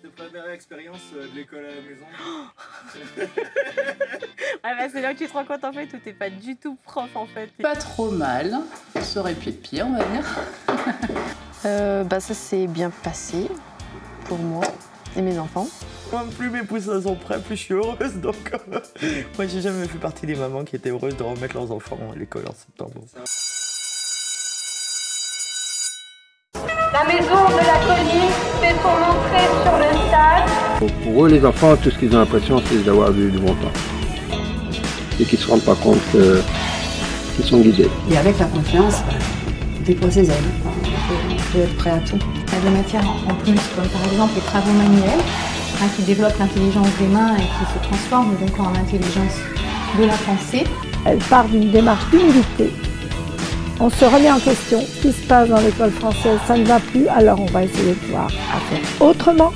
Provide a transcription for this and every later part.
Cette première expérience de l'école à la maison. Ah bah c'est là que tu te rends compte en fait où t'es pas du tout prof en fait. Pas trop mal, ça aurait pu être pire on va dire. Bah ça s'est bien passé pour moi et mes enfants. Moi, plus mes poussins sont prêts, plus je suis heureuse. Donc, moi, j'ai jamais fait partie des mamans qui étaient heureuses de remettre leurs enfants à l'école en septembre. La maison de la Cognée fait son entrée sur le stade. Pour eux, les enfants, tout ce qu'ils ont l'impression, c'est d'avoir du bon temps. Et qu'ils ne se rendent pas compte qu'ils sont guidés. Et avec la confiance, on dépose ses ailes. On peut être prêt à tout. Il y a des matières en plus, comme par exemple les travaux manuels, qui développent l'intelligence des mains et qui se transforment donc en intelligence de la pensée. Elle part d'une démarche d'humilité. On se remet en question. Ce qui se passe dans l'école française, ça ne va plus, alors on va essayer de voir à faire autrement.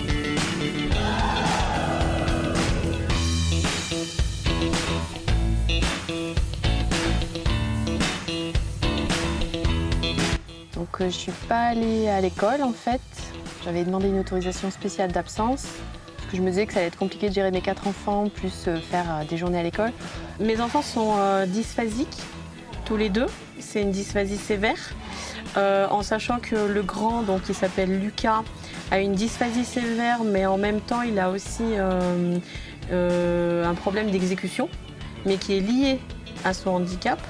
Donc je suis pas allée à l'école en fait. J'avais demandé une autorisation spéciale d'absence. Parce que je me disais que ça allait être compliqué de gérer mes 4 enfants, plus faire des journées à l'école. Mes enfants sont dysphasiques, tous les deux. C'est une dysphasie sévère. En sachant que le grand, donc il s'appelle Lucas, a une dysphasie sévère, mais en même temps il a aussi un problème d'exécution, mais qui est lié à son handicap.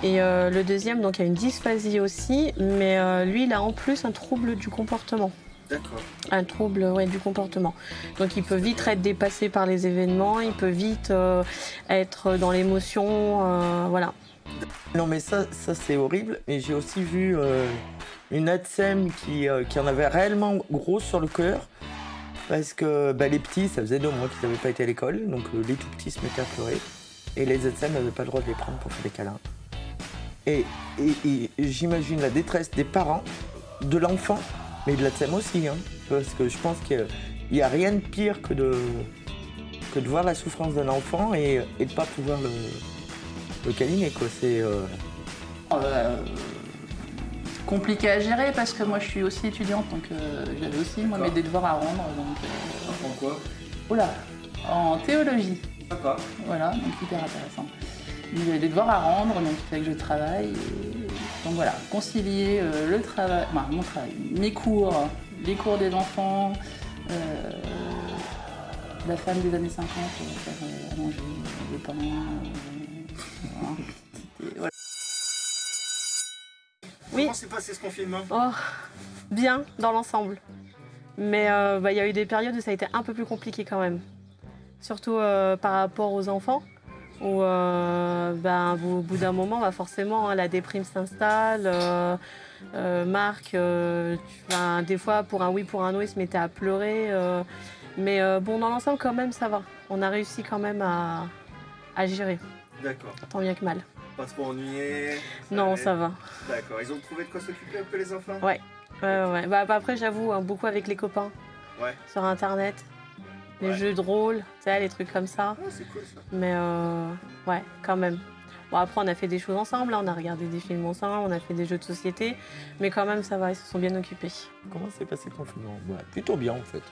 Et le deuxième, donc, a une dysphasie aussi, mais lui, il a en plus un trouble du comportement. D'accord. Un trouble du comportement. Donc il peut vite être dépassé par les événements, il peut vite être dans l'émotion, voilà. Non mais ça c'est horrible. Et j'ai aussi vu une ATSEM qui en avait réellement gros sur le cœur. Parce que les petits, ça faisait 2 mois qu'ils n'avaient pas été à l'école. Donc les tout petits se mettaient à pleurer. Et les ATSEM n'avaient pas le droit de les prendre pour faire des câlins. Et j'imagine la détresse des parents, de l'enfant, mais de la TSEM aussi, hein, parce que je pense qu'il n'y a rien de pire que de voir la souffrance d'un enfant et de ne pas pouvoir le câliner, quoi. C'est Compliqué à gérer parce que moi je suis aussi étudiante donc j'avais aussi moi, mes devoirs à rendre. Donc, En quoi? Oula, en théologie. Sympa. Voilà, donc hyper intéressant. J'avais des devoirs à rendre, donc il fallait que je travaille. Donc voilà, concilier le travail, enfin, mon travail, mes cours, les cours des enfants, la femme des années 50, faire à manger, le pain. Voilà. Oui. Comment s'est passé ce confinement? Oh, bien dans l'ensemble. Mais il y a eu des périodes où ça a été un peu plus compliqué quand même. Surtout par rapport aux enfants. Où au bout d'un moment, forcément, la déprime s'installe. Marc, des fois, pour un oui, pour un non, il se mettait à pleurer. Mais dans l'ensemble, quand même, ça va. On a réussi quand même à gérer. D'accord. Tant bien que mal. Pas trop ennuyé? Non, ça va. D'accord. Ils ont trouvé de quoi s'occuper un peu, les enfants? Ouais. Après, j'avoue, beaucoup avec les copains. Ouais. Sur Internet. Les jeux de rôle, tu sais, les trucs comme ça. Oh, c'est cool ça. Mais ouais, quand même. Bon, après, on a fait des choses ensemble, on a regardé des films ensemble, on a fait des jeux de société. Mais quand même, ça va, ils se sont bien occupés. Comment s'est passé le confinement? Plutôt bien en fait.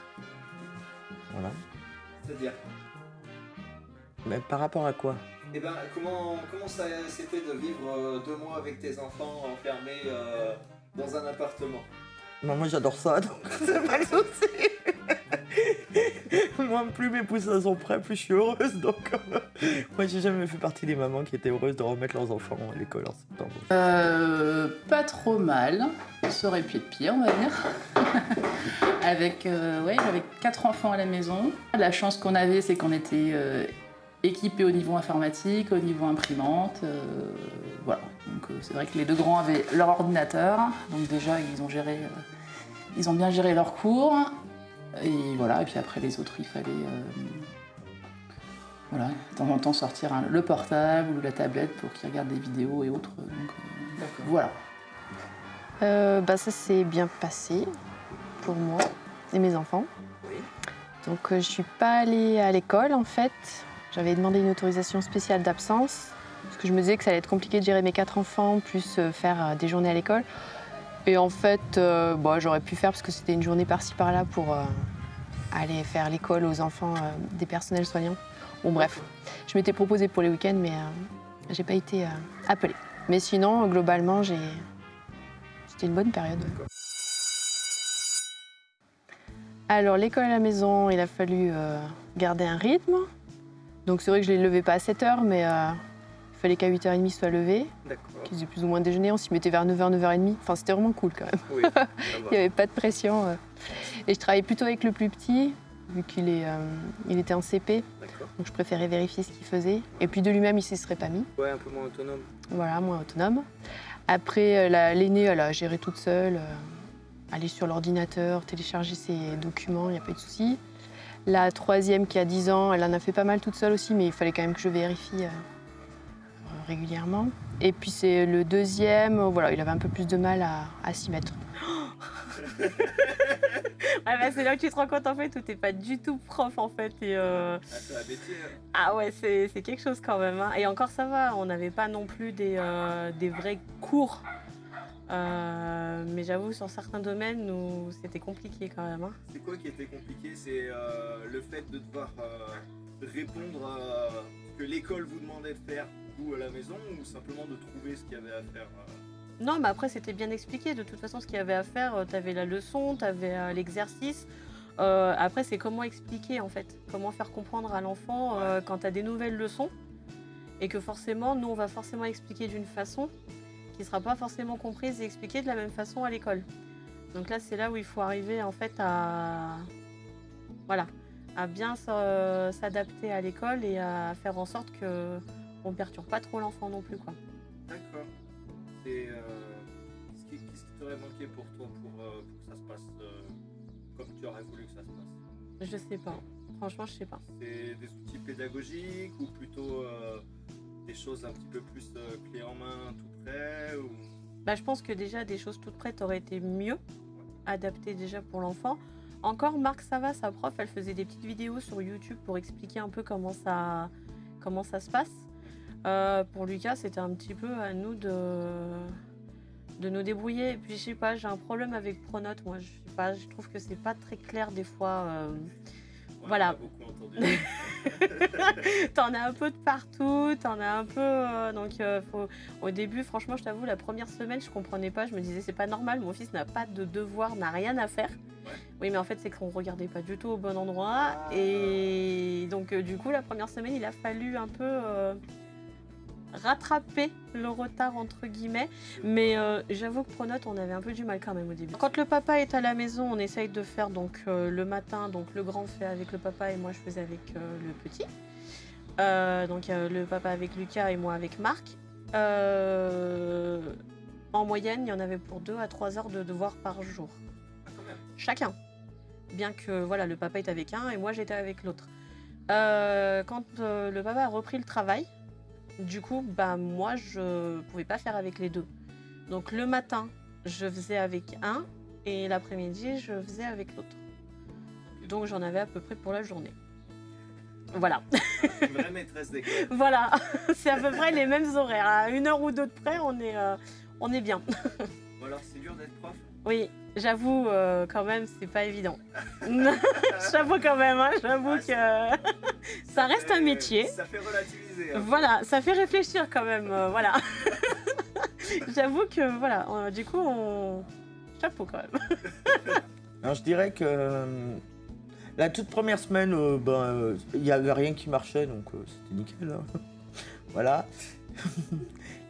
Voilà. C'est-à-dire? Mais par rapport à quoi? Eh ben, comment ça c'était de vivre 2 mois avec tes enfants enfermés dans un appartement? Moi j'adore ça, donc c'est pas le souci. Moi, plus mes poussins sont prêts, plus je suis heureuse. Donc, moi, j'ai jamais fait partie des mamans qui étaient heureuses de remettre leurs enfants à l'école en septembre. Pas trop mal, ça aurait pu être pire, on va dire. J'avais 4 enfants à la maison. La chance qu'on avait, c'est qu'on était équipés au niveau informatique, au niveau imprimante. Voilà. Donc, c'est vrai que les 2 grands avaient leur ordinateur. Donc déjà, ils ont bien géré leurs cours. Et voilà, et puis après les autres, il fallait de temps en temps sortir le portable ou la tablette pour qu'ils regardent des vidéos et autres. Donc, voilà. Ça s'est bien passé pour moi et mes enfants. Oui. Donc je suis pas allée à l'école en fait. J'avais demandé une autorisation spéciale d'absence parce que je me disais que ça allait être compliqué de gérer mes 4 enfants, plus faire des journées à l'école. Et en fait, j'aurais pu faire parce que c'était une journée par-ci par-là aller faire l'école aux enfants des personnels soignants. Bon bref, je m'étais proposée pour les week-ends, mais j'ai pas été appelée. Mais sinon, globalement, c'était une bonne période. Alors, l'école à la maison, il a fallu garder un rythme. Donc c'est vrai que je ne les levais pas à 7h, mais il fallait qu'à 8h30 soit levé. D'accord. Qu'ils aient plus ou moins déjeuné. On s'y mettait vers 9h, 9h30. Enfin, c'était vraiment cool quand même. Oui, ça va. Il n'y avait pas de pression. Et je travaillais plutôt avec le plus petit, vu qu'il était en CP. D'accord. Donc je préférais vérifier ce qu'il faisait. Et puis de lui-même, il ne s'y serait pas mis. Ouais, un peu moins autonome. Voilà, moins autonome. Après, l'aînée, elle a géré toute seule. Aller sur l'ordinateur, télécharger ses documents, il n'y a pas eu de souci. La troisième qui a 10 ans, elle en a fait pas mal toute seule aussi, mais il fallait quand même que je vérifie régulièrement. Et puis c'est le deuxième, voilà, il avait un peu plus de mal à s'y mettre. Ah bah, c'est là que tu te rends compte en fait où t'es pas du tout prof en fait. Et c'est un métier. Ah ouais, c'est quelque chose quand même. Hein. Et encore ça va, on n'avait pas non plus des vrais cours. Mais j'avoue, sur certains domaines, c'était compliqué quand même. Hein. C'est quoi qui était compliqué? C'est le fait de devoir répondre à ce que l'école vous demandait de faire, vous, à la maison, ou simplement de trouver ce qu'il y avait à faire Non, mais après, c'était bien expliqué. De toute façon, ce qu'il y avait à faire, t'avais la leçon, t'avais l'exercice. Après, c'est comment expliquer, en fait. Comment faire comprendre à l'enfant quand t'as des nouvelles leçons. Et que forcément, nous, on va forcément expliquer d'une façon qui ne sera pas forcément comprise et expliquée de la même façon à l'école. Donc là, c'est là où il faut arriver en fait à bien s'adapter à l'école et à faire en sorte qu'on ne perturbe pas trop l'enfant non plus, quoi. D'accord. Qu'est-ce qui t'aurait manqué pour toi pour que ça se passe comme tu aurais voulu que ça se passe? Je sais pas. Franchement, je sais pas. C'est des outils pédagogiques ou plutôt des choses un petit peu plus clés en main, tout près ou... Bah, je pense que déjà des choses toutes prêtes auraient été mieux adaptées déjà pour l'enfant. Encore Marc, ça va, sa prof, elle faisait des petites vidéos sur YouTube pour expliquer un peu comment ça se passe. Pour Lucas, c'était un petit peu à nous de nous débrouiller. Et puis je sais pas, j'ai un problème avec Pronote. Moi, je sais pas, je trouve que c'est pas très clair des fois. Voilà. T'en as un peu de partout, t'en as un peu. Au début, franchement, je t'avoue, la première semaine, je comprenais pas. Je me disais, c'est pas normal, mon fils n'a pas de devoir, n'a rien à faire. Ouais. Oui, mais en fait, c'est qu'on regardait pas du tout au bon endroit. Et donc, du coup, la première semaine, il a fallu un peu rattraper le retard, entre guillemets. Mais j'avoue que Pronote, on avait un peu du mal quand même au début. Quand le papa est à la maison, on essaye de faire le matin. Donc, le grand fait avec le papa et moi, je faisais avec le petit. Le papa avec Lucas et moi avec Marc. En moyenne, il y en avait pour 2 à 3 heures de devoirs par jour. Chacun. Bien que voilà, le papa est avec un et moi j'étais avec l'autre. Quand le papa a repris le travail, du coup, moi je pouvais pas faire avec les deux. Donc le matin, je faisais avec un et l'après-midi, je faisais avec l'autre. Donc j'en avais à peu près pour la journée. Voilà. Une vraie maîtresse d'école. Voilà, c'est à peu près les mêmes horaires. À 1 heure ou 2 de près, on est bien. Bon alors, c'est dur d'être prof? Oui, j'avoue, quand même, c'est pas évident. J'avoue quand même, hein, j'avoue que ça reste un métier. Ça fait relativiser. Voilà, ça fait réfléchir quand même, voilà. J'avoue que, voilà, du coup, chapeau quand même. Alors, je dirais que la toute première semaine, il n'y avait rien qui marchait, donc c'était nickel. Hein. Voilà.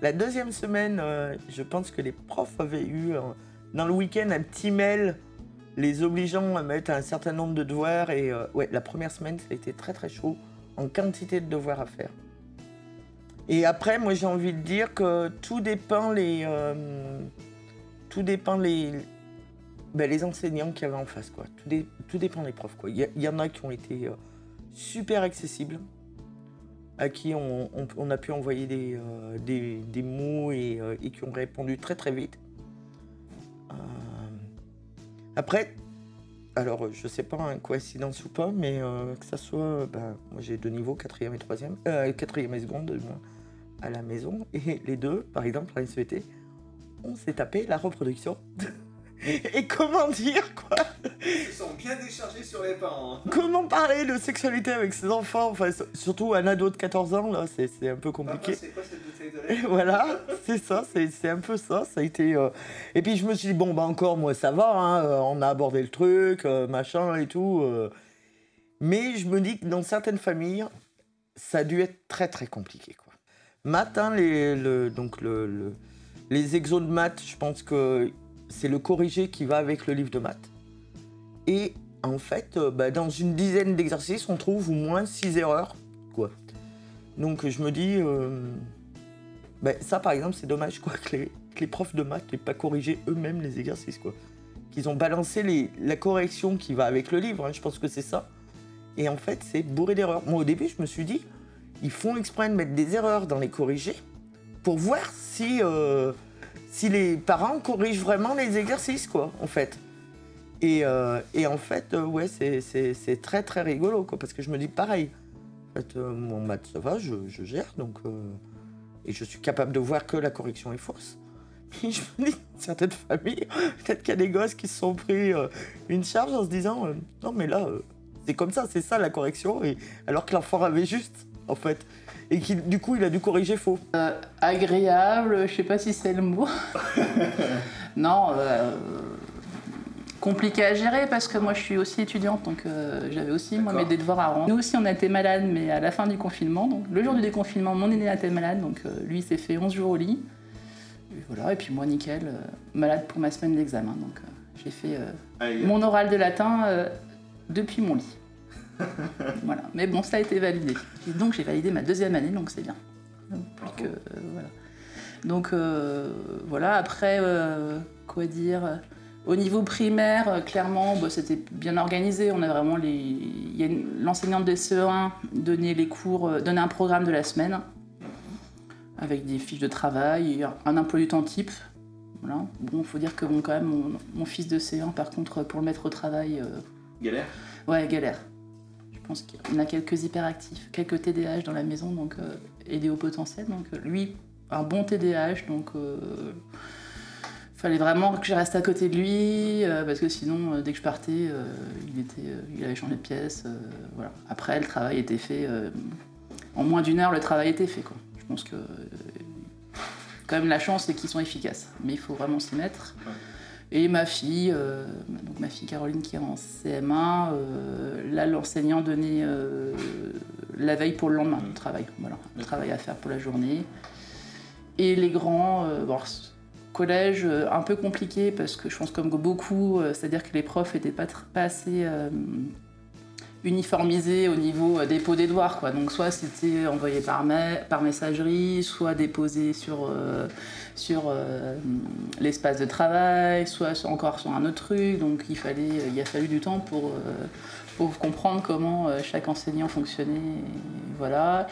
La deuxième semaine, je pense que les profs avaient eu, dans le week-end, un petit mail les obligeant à mettre un certain nombre de devoirs. Et la première semaine, ça a été très très chaud en quantité de devoirs à faire. Et après, moi, j'ai envie de dire que tout dépend les enseignants qu'il y avait en face, quoi. Tout dépend des profs, quoi. Il y en a qui ont été super accessibles, à qui on a pu envoyer des mots et qui ont répondu très très vite. Après, alors je sais pas, hein, coïncidence ou pas, mais que ça soit, moi j'ai 2 niveaux, 4e et 3e, 4e et seconde à la maison, et les deux, par exemple, en SVT, on s'est tapé la reproduction. Et comment dire, quoi? Ils sont bien déchargés sur les parents. Hein. Comment parler de sexualité avec ses enfants? Enfin, surtout un ado de 14 ans, là, c'est un peu compliqué. C'est quoi cette bouteille de lait? Voilà, c'est ça, c'est un peu ça. Ça a été. Et puis je me suis dit, bon, bah encore, moi, ça va, hein, on a abordé le truc, machin et tout. Mais je me dis que dans certaines familles, ça a dû être très, très compliqué, quoi. Maths, hein, les exos de maths, je pense que c'est le corrigé qui va avec le livre de maths. Et en fait, dans une dizaine d'exercices, on trouve au moins 6 erreurs, quoi. Donc je me dis, ça par exemple, c'est dommage, quoi, que les profs de maths n'aient pas corrigé eux-mêmes les exercices, quoi. Qu'ils ont balancé la correction qui va avec le livre, hein, je pense que c'est ça. Et en fait, c'est bourré d'erreurs. Moi, au début, je me suis dit, ils font exprès de mettre des erreurs dans les corrigés pour voir si les parents corrigent vraiment les exercices, quoi, en fait. Et en fait, ouais, c'est très, très rigolo, quoi, parce que je me dis pareil. En fait, mon maths, ça va, je gère, donc... et je suis capable de voir que la correction est fausse. Puis je me dis, certaines familles, peut-être qu'il y a des gosses qui se sont pris une charge en se disant non, mais là, c'est comme ça, c'est ça la correction, et alors que l'enfant avait juste, en fait. Et qui, du coup, il a dû corriger faux. Agréable, je sais pas si c'est le mot. Non, compliqué à gérer parce que moi je suis aussi étudiante, donc j'avais aussi moi, mes devoirs à rendre. Nous aussi on a été malades, mais à la fin du confinement, donc le jour du déconfinement, mon aîné a été malade, donc lui il s'est fait 11 jours au lit. Et voilà, et puis moi nickel, malade pour ma semaine d'examen, donc j'ai fait mon oral de latin depuis mon lit. Voilà, mais bon, ça a été validé. Et donc j'ai validé ma 2e année, donc c'est bien. Donc, voilà. Donc voilà, après, quoi dire, au niveau primaire, clairement, c'était bien organisé. On a vraiment l'enseignante des CE1 donnait les cours, donnait un programme de la semaine avec des fiches de travail, et un emploi du temps type. Voilà. Bon, il faut dire que quand même, mon fils de CE1, par contre, pour le mettre au travail... Galère? Ouais, galère. Je pense qu'on a quelques hyperactifs, quelques TDAH dans la maison, donc aidés au potentiel. Donc lui, un bon TDAH, donc fallait vraiment que je reste à côté de lui, parce que sinon, dès que je partais, il avait changé de pièce. Voilà. Après, le travail était fait. En moins d'1 heure, le travail était fait, quoi. Je pense que quand même la chance, c'est qu'ils sont efficaces, mais il faut vraiment s'y mettre. Ouais. Et ma fille, donc ma fille Caroline qui est en CM1, là l'enseignant donnait la veille pour le lendemain du travail. Voilà, le travail à faire pour la journée. Et les grands, collège un peu compliqué parce que je pense comme beaucoup, c'est-à-dire que les profs n'étaient pas assez uniformisés au niveau dépôt des devoirs, quoi. Donc soit c'était envoyé par messagerie, soit déposé sur l'espace de travail, soit encore sur un autre truc. Donc il a fallu du temps pour comprendre comment chaque enseignant fonctionnait. Et voilà.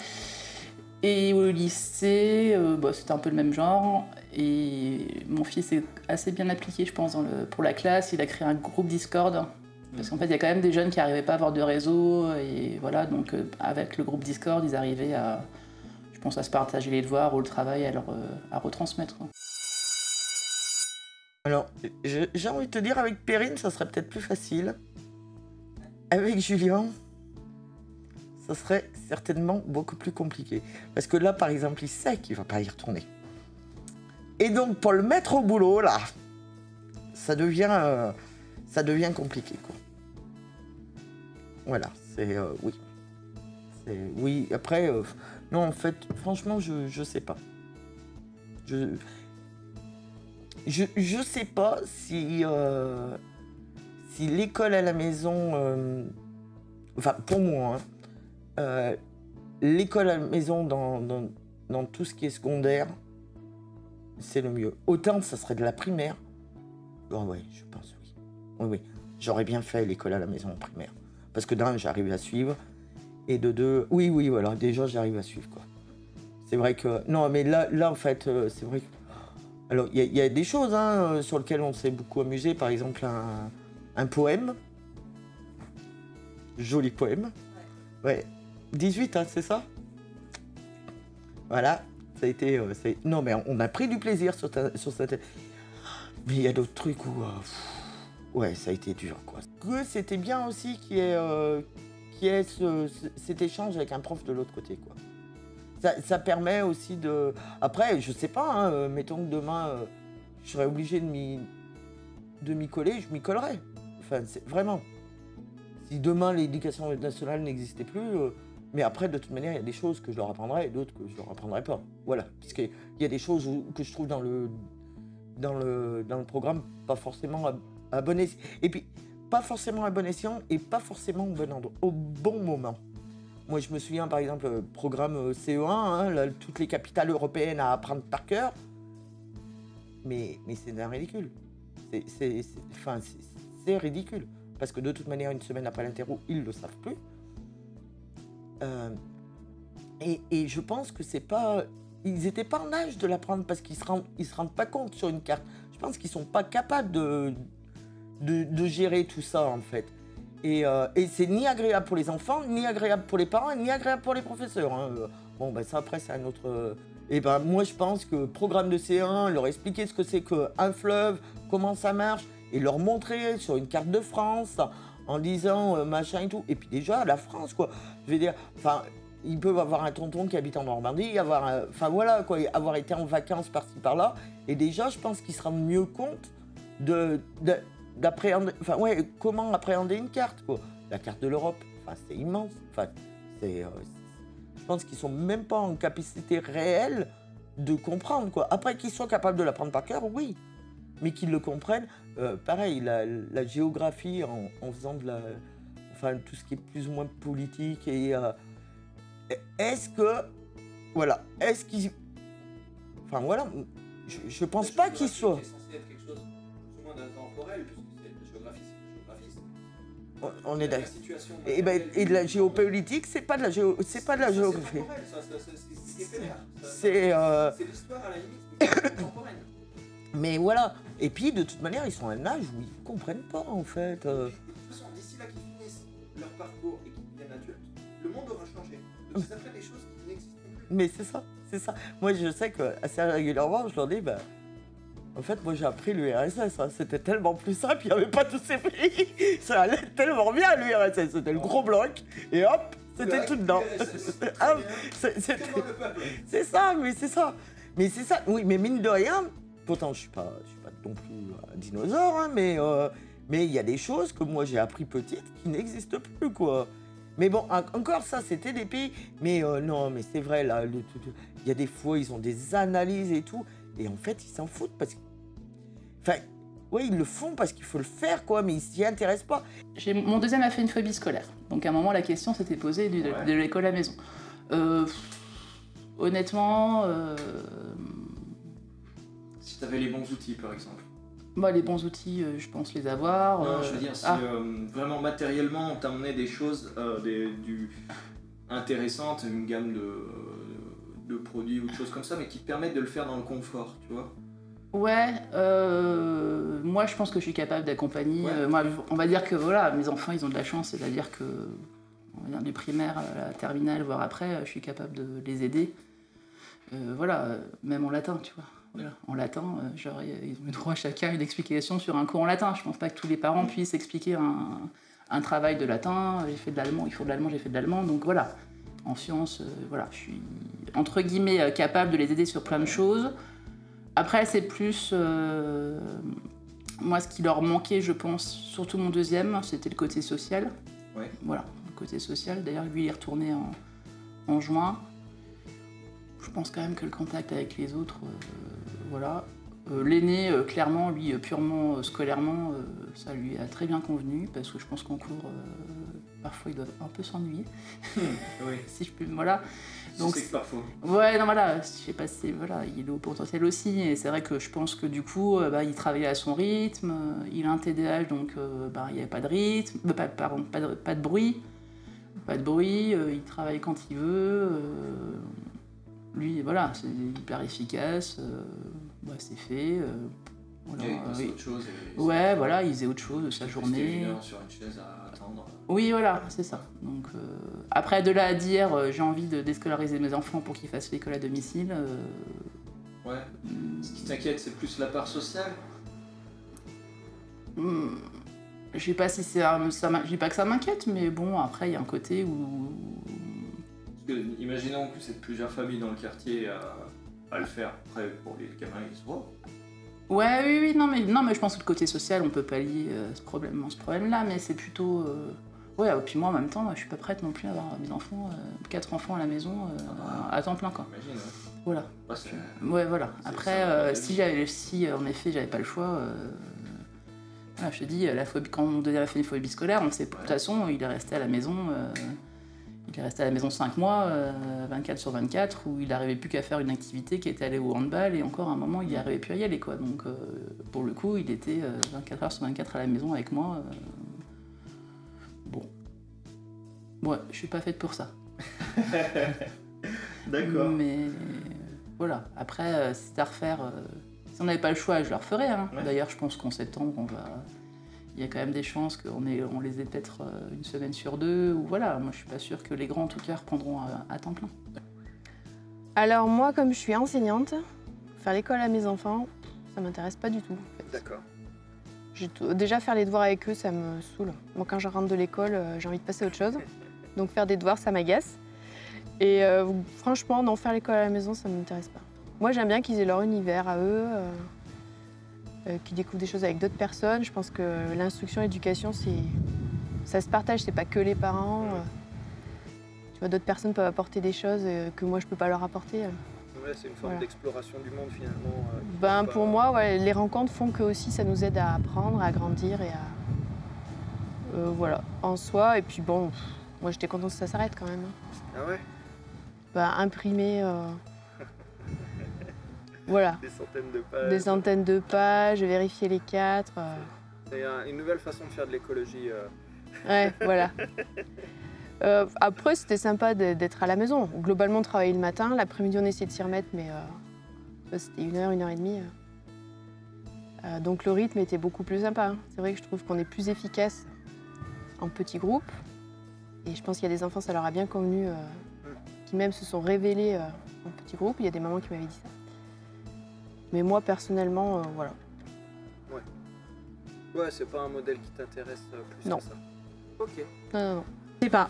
Et au lycée, c'était un peu le même genre. Et mon fils est assez bien appliqué, je pense, pour la classe. Il a créé un groupe Discord. Parce qu'en fait, il y a quand même des jeunes qui n'arrivaient pas à avoir de réseau. Et voilà, donc avec le groupe Discord, ils arrivaient à se partager les devoirs ou le travail à retransmettre. Alors, j'ai envie de te dire, avec Perrine, ça serait peut-être plus facile. Avec Julien, ça serait certainement beaucoup plus compliqué. Parce que là, par exemple, il sait qu'il ne va pas y retourner. Et donc, pour le mettre au boulot, là, ça devient compliqué, quoi. Voilà, oui. Oui, après, non, en fait, franchement, je sais pas. Je sais pas si l'école à la maison... enfin, pour moi, hein, l'école à la maison dans tout ce qui est secondaire, c'est le mieux. Autant ça serait de la primaire. Oh, oui, je pense, oui. Oui. J'aurais bien fait l'école à la maison en primaire. Parce que d'un, j'arrive à suivre. Et de deux, oui, voilà, déjà j'arrive à suivre, quoi. C'est vrai que... Non, mais là en fait, c'est vrai que... Alors, il y a des choses hein, sur lesquelles on s'est beaucoup amusé. Par exemple, un poème. Joli poème. Ouais. 18, hein, c'est ça? Voilà. Ça a été... Non, mais on a pris du plaisir sur cette... Mais il y a d'autres trucs où... ouais, ça a été dur, quoi. Que c'était bien aussi qu'il y ait cet échange avec un prof de l'autre côté, quoi. Ça permet aussi de... Après, je sais pas, hein, mettons que demain, je serais obligé de m'y coller, je m'y collerais. Enfin, vraiment. Si demain, l'éducation nationale n'existait plus... mais après, de toute manière, il y a des choses que je leur apprendrai et d'autres que je leur apprendrai pas. Voilà. Puisqu'il y a des choses que je trouve dans le programme pas forcément à bon escient. Et puis, pas forcément à bon escient et pas forcément au bon moment. Moi, je me souviens, par exemple, programme CE1, hein, là, toutes les capitales européennes à apprendre par cœur. Mais c'est d'un ridicule. C'est ridicule. Parce que de toute manière, une semaine après l'interro, ils ne le savent plus. Et je pense que c'est pas... Ils n'étaient pas en âge de l'apprendre parce qu'ils se rendent pas compte sur une carte. Je pense qu'ils sont pas capables de gérer tout ça, en fait. Et c'est ni agréable pour les enfants, ni agréable pour les parents, ni agréable pour les professeurs. Hein. Bon, ben ça, après, c'est un autre... Et ben moi, je pense que programme de C1, leur expliquer ce que c'est qu'un fleuve, comment ça marche, et leur montrer sur une carte de France, en disant machin et tout. Et puis déjà, la France, quoi. Je veux dire, enfin... Ils peuvent avoir un tonton qui habite en Normandie, enfin voilà, quoi, avoir été en vacances par-ci par-là. Et déjà, je pense qu'ils se rendent mieux compte d'appréhender, enfin ouais, comment appréhender une carte, quoi. La carte de l'Europe, enfin c'est immense. Enfin, je pense qu'ils sont même pas en capacité réelle de comprendre, quoi. Après qu'ils soient capables de l'apprendre par cœur, oui, mais qu'ils le comprennent. Pareil, la géographie en faisant tout ce qui est plus ou moins politique et est-ce qu'ils... Enfin voilà, je pense pas qu'ils soient... C'est censé être quelque chose plus ou moins d'intemporel, puisque c'est la géographie, on est d'accord. Et de la géopolitique, c'est pas de la géographie. C'est l'histoire à la limite, mais c'est contemporaine. Mais voilà. Et puis de toute manière, ils sont à un âge où ils comprennent pas en fait. De toute façon, d'ici là qu'ils finissent leur parcours et qu'ils deviennent adultes, le monde aura changé. Donc ils apprennent des choses qui n'existent plus. Mais c'est ça. Moi, je sais que assez régulièrement, je leur dis, en fait, moi, j'ai appris l'URSS. Hein. C'était tellement plus simple, il n'y avait pas tous ces pays. Ça allait tellement bien, l'URSS. C'était le gros bloc, et hop, c'était tout dedans. C'est ça. Mais c'est ça. Oui, mais mine de rien, pourtant, je suis pas non plus un dinosaure, hein, mais il y a des choses que moi, j'ai appris petite qui n'existent plus, quoi. Mais bon, encore ça, c'était des pays. Mais non, mais c'est vrai, là, il y a des fois, ils ont des analyses et tout. Et en fait, ils s'en foutent parce que... Enfin, oui, ils le font parce qu'il faut le faire, quoi, mais ils s'y intéressent pas. Mon deuxième a fait une phobie scolaire. Donc à un moment, la question s'était posée de l'école à la maison. Honnêtement... Si tu avais les bons outils, par exemple. Bah, les bons outils, je pense les avoir. Non, je veux dire, si vraiment matériellement on t'amenait des choses intéressantes, une gamme de produits ou de choses comme ça, mais qui te permettent de le faire dans le confort, tu vois. Ouais, moi je pense que je suis capable d'accompagner. Ouais. Moi, on va dire que voilà, mes enfants ils ont de la chance, c'est-à-dire que on va dire, du primaire à la terminale, voire après, je suis capable de les aider. Voilà, même en latin, tu vois. Voilà. En latin, ils ont eu droit chacun à une explication sur un cours en latin. Je pense pas que tous les parents puissent expliquer un travail de latin. J'ai fait de l'allemand, il faut de l'allemand, j'ai fait de l'allemand. Donc voilà, en sciences, voilà, je suis entre guillemets capable de les aider sur plein de choses. Après, c'est plus... moi, ce qui leur manquait, je pense, surtout mon deuxième, c'était le côté social. Ouais. Voilà, le côté social. D'ailleurs, lui, il est retourné en juin. Je pense quand même que le contact avec les autres, voilà. L'aîné, clairement, lui, purement scolairement, ça lui a très bien convenu, parce que je pense qu'en cours, parfois, ils doivent un peu s'ennuyer. Oui. Si je peux, voilà. Donc, c'est que parfois. Ouais, non, voilà, je sais pas si, voilà, il est au potentiel aussi, et c'est vrai que je pense que du coup, il travaillait à son rythme, il a un TDAH, donc il n'y avait pas de rythme, pas de bruit. Pas de bruit, il travaille quand il veut. Lui, voilà, c'est hyper efficace, c'est fait. Voilà, il passe autre chose. Ouais, voilà, il faisait autre chose de sa journée. Une heure sur une chaise à attendre. Oui, voilà, c'est ça. Donc, après, de là à dire, j'ai envie de déscolariser mes enfants pour qu'ils fassent l'école à domicile. Ouais. Ce qui t'inquiète, c'est plus la part sociale. Je sais pas si je dis pas que ça m'inquiète, mais bon, après, il y a un côté où... Imaginons que c'est plusieurs familles dans le quartier à le faire. Après, pour les gamins, ils se voient. Ouais, oui, non, mais je pense que le côté social, on peut pallier ce problème-là, mais c'est plutôt... Ouais, et puis moi, en même temps, je suis pas prête non plus à avoir mes enfants, 4 enfants à la maison, à temps plein, quoi. J'imagine, ouais. Voilà. Ouais, voilà. Après, si en effet, j'avais pas le choix... Voilà, je te dis, quand mon deuxième a fait une phobie scolaire, on sait, de toute façon, il est resté à la maison... Il est resté à la maison 5 mois, 24 sur 24, où il n'arrivait plus qu'à faire une activité qui était aller au handball, et encore un moment, il n'y arrivait plus à y aller, quoi. Donc, pour le coup, il était 24 heures sur 24 à la maison avec moi. Bon. Ouais, je suis pas faite pour ça. D'accord. Mais voilà. Après, si c'est à refaire... si on n'avait pas le choix, je le referais. Hein. Ouais. D'ailleurs, je pense qu'en septembre, il y a quand même des chances qu'on les ait peut-être une semaine sur 2, ou voilà. Moi, je suis pas sûre que les grands, en tout cas, reprendront à temps plein. Alors moi, comme je suis enseignante, faire l'école à mes enfants, ça m'intéresse pas du tout. En fait. D'accord. Déjà, faire les devoirs avec eux, ça me saoule. Moi, quand je rentre de l'école, j'ai envie de passer à autre chose. Donc faire des devoirs, ça m'agace. Et franchement, non, faire l'école à la maison, ça m'intéresse pas. Moi, j'aime bien qu'ils aient leur univers à eux. Qui découvrent des choses avec d'autres personnes. Je pense que l'instruction, l'éducation, ça se partage, c'est pas que les parents. Tu vois, d'autres personnes peuvent apporter des choses que moi, je peux pas leur apporter. Ouais, c'est une forme d'exploration du monde, finalement. Pour moi, ouais, les rencontres font que aussi, ça nous aide à apprendre, à grandir et à... voilà, en soi. Et puis bon, moi, j'étais contente que ça s'arrête quand même. Ah ouais? Imprimer... Voilà. Des centaines de pages. Des centaines de pages, vérifier les 4. C'est une nouvelle façon de faire de l'écologie. Ouais, voilà. Après, c'était sympa d'être à la maison. Globalement, on travaillait le matin. L'après-midi, on essayait de s'y remettre, mais c'était 1 heure, 1 heure et demie. Donc le rythme était beaucoup plus sympa. Hein. C'est vrai que je trouve qu'on est plus efficace en petits groupes. Et je pense qu'il y a des enfants, ça leur a bien convenu, qui même se sont révélés en petits groupes. Il y a des mamans qui m'avaient dit ça. Mais moi, personnellement, voilà. Ouais. Ouais, c'est pas un modèle qui t'intéresse plus que ça. Ok. Non. Je sais pas.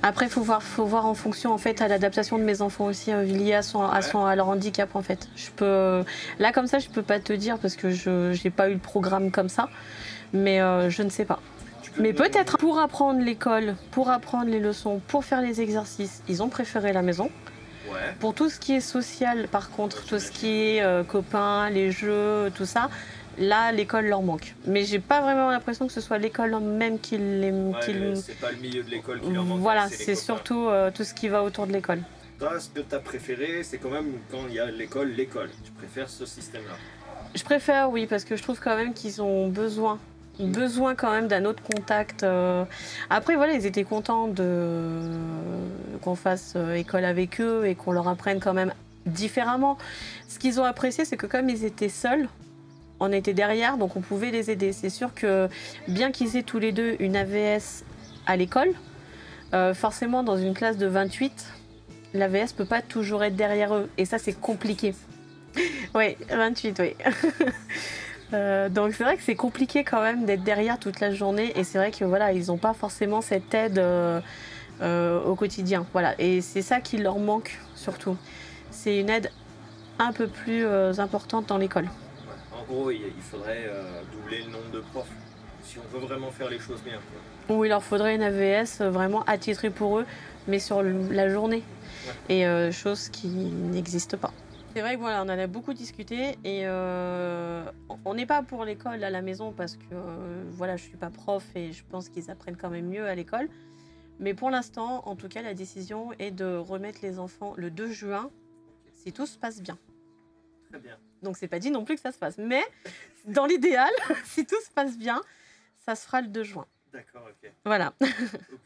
Après, faut voir en fonction en fait à l'adaptation de mes enfants aussi liée à leur handicap en fait. Là comme ça, je peux pas te dire parce que j'ai pas eu le programme comme ça, mais je ne sais pas. Mais peut-être pour apprendre l'école, pour apprendre les leçons, pour faire les exercices, ils ont préféré la maison. Ouais. Pour tout ce qui est social, par contre, tout ce qui est copains, les jeux, tout ça, là, l'école leur manque. Mais j'ai pas vraiment l'impression que ce soit l'école même qui les... c'est pas le milieu de l'école qui leur manque. Voilà, c'est surtout tout ce qui va autour de l'école. Toi, ce que tu as préféré, c'est quand même quand il y a l'école. Tu préfères ce système-là? Je préfère, oui, parce que je trouve quand même qu'ils ont besoin quand même d'un autre contact. Après, voilà, ils étaient contents qu'on fasse école avec eux et qu'on leur apprenne quand même différemment. Ce qu'ils ont apprécié, c'est que comme ils étaient seuls, on était derrière, donc on pouvait les aider. C'est sûr que bien qu'ils aient tous les deux une AVS à l'école, forcément, dans une classe de 28, l'AVS ne peut pas toujours être derrière eux. Et ça, c'est compliqué. Oui, 28, oui. Donc c'est vrai que c'est compliqué quand même d'être derrière toute la journée et c'est vrai que voilà, ils n'ont pas forcément cette aide au quotidien. Voilà. Et c'est ça qui leur manque surtout. C'est une aide un peu plus importante dans l'école. En gros, il faudrait doubler le nombre de profs si on veut vraiment faire les choses bien. Ou il leur faudrait une AVS vraiment attitrée pour eux, mais sur la journée. Ouais. Et chose qui n'existe pas. C'est vrai que voilà, on en a beaucoup discuté et on n'est pas pour l'école à la maison parce que voilà, je suis pas prof et je pense qu'ils apprennent quand même mieux à l'école. Mais pour l'instant, en tout cas, la décision est de remettre les enfants le 2 juin si tout se passe bien. Très bien. Donc c'est pas dit non plus que ça se passe, mais dans l'idéal, si tout se passe bien, ça se fera le 2 juin. D'accord, ok. Voilà. Ok.